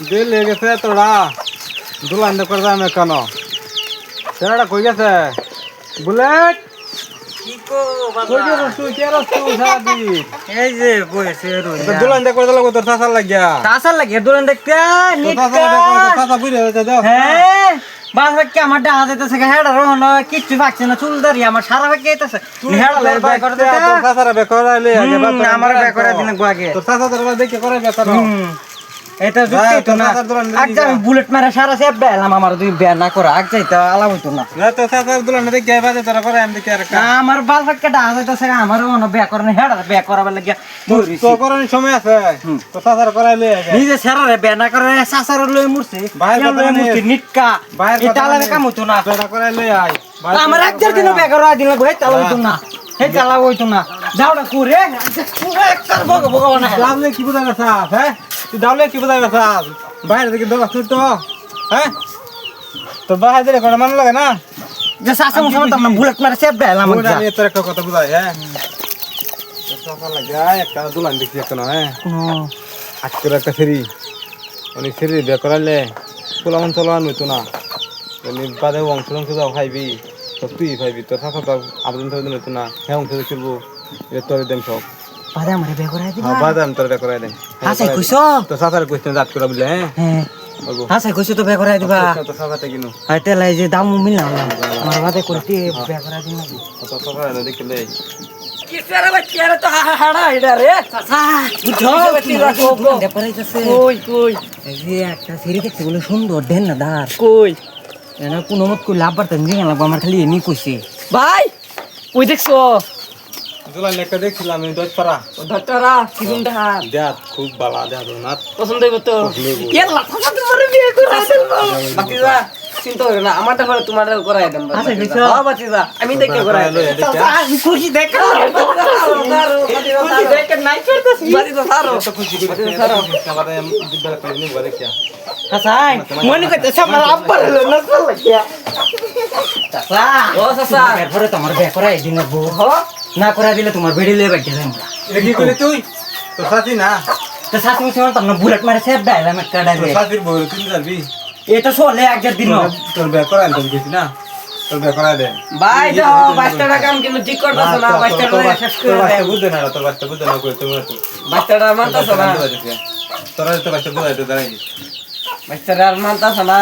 দিল লেগে গেছে তোরা দুলান করে যাবে কেন ছেলেটা কই গেছে বুলেট কই গেছিস তুই কে রস তুই সারাদিন এই যে বসে রইলাম দুলান করে দিল তোর চাচার লাগিয়া তাসার লাগে দোলন দেখতে চাচা বুঝে দাও হ্যাঁ বাস বাক্য আমার ডাহা যাইতেছে হেডা রহন কিচ্ছু পাচ্ছে না চুল দাঁড়িয়ে আমার সারা বাক্য যাইতেছে হেডা লাই বাই করে দিতে তোর চাচারা বে করাইলে আগে আমার বাই করে দিন আগে তোর চাচা তোর দেখে করে বে করো এটা যুক্তি তো না আগ আমি বুলেট মারা সারা সেব বেলাম আমার দুই বের না করে আগ যাইতে আলাম হইতো না না তোর চাচার দুলান দেখে বাজে তোরা করে আমি দেখে আর আমার বাল ফাটকা ডাহা যাইতেছে আমার মনে বে করে না হেডা বে করাবার লাগিয়া তো করার সময় আছে তোর চাচার করাইলে আগে নিজে সেরারে বে না করে সাসার লই মুরছে বাইরে লই মুরছে নিটকা এটা আলাদা কাম হইতো না তোরা করাইলে আই আমার একবার দিন বে করে দিন লাগবে চালা হইতো না হে চালা হইতো না যাওড়া করে পুরো একটা ভগবান দাবলে কি বুঝাই গেছাস হ্যাঁ তুই দাবলে কি বুঝাই গেছাস বাইরে থেকে দেবাস তুই তো হ্যাঁ তোর বাইরে দিলে কোনো মান লাগে না যে সাসা মুসা তো না বুলেট মারে সেব বেলাম আমি তোর একটা কথা বুঝাই হ্যাঁ তোর চাচা লাগে একটা দুলান দেখি এখন হ্যাঁ আজকের একটা ফেরি অনেক ফেরি বে করাইলে পোলামন চলান হইতো না এমনি বাদে অংশ অংশ যাও খাইবি তো তুই খাইবি তোর চাচা তো আবেদন তো হইতো না হ্যাঁ অংশ খেলবো তোর দেন সব বাদে আমারে বে করে দিবা বাদাম তোর বে করাই দেন হাসাই কইছো তো চাচার কইতে জাত করা বলে হ্যাঁ হ্যাঁ হাসাই কইছো তো বে করে দিবা তো চাচাতে কিনো আইতে লাই যে দাম মিল না আমার বাদে করতে বে করে দিন লাগি তো চাচা না দেখলে কিসের বাচ্চারা তো হাড়া এটা রে চাচা বুঝো বাচ্চারা তো দেপারাইতেছে কই কই এই যে একটা সিঁড়ি দেখতে বলে সুন্দর দেন না দার কই এনা কোনো মত কই লাভ বাড়তে নিয়ে লাগবে আমার খালি এমনি কইছে ভাই ওই দেখছো দুলান একটা দেখছিলাম আমি দশপাড়া ধরতারা কিরম দেখা দেখ খুব বালা দেখ না পছন্দ হইব তো কেলা ফাটা তোমারে বিয়ে করে দেব বাতিজা চিন্তা করো না আমারটা করে তোমারটা করাই দেব আচ্ছা কইছো হ্যাঁ বাতিজা আমি দেখে করাই দেব আমি খুশি দেখো খুশি দেখে নাই করতেছি বাতিজা সারো তো খুশি করে সারা আমারে দিবার করে নি বলে কি হাসাই মনে করতেছ আমার আব্বার হলো না লাগিয়া চাচা ও চাচা এরপরে তোমার বিয়ে করাই দিন বউ না করা দিলে তোমার বেড়ি লয়ে বাইতে যাই এটা কি করে তুই তো সাথী না তো সাথী মিছে তোমরা বুলেট মারে সেব ডাইলাম একটা তো ডাইলে সাথীর বউ তুই যাবি এটা চলে একবার দিন তোর বে করাই দেন কিছু না তোর বে করাই দে ভাই দাও 22 টাকা কাম কিন্তু ঠিক করতেছ না 22 টাকা শেষ করে দাও বুঝতে না তোর বাচ্চা বুঝতে না কই তুমি 22 টাকা মানতাছ না তোরা তো বাচ্চা বুঝাইতে দাঁড়াই 22 টাকা মানতাছ না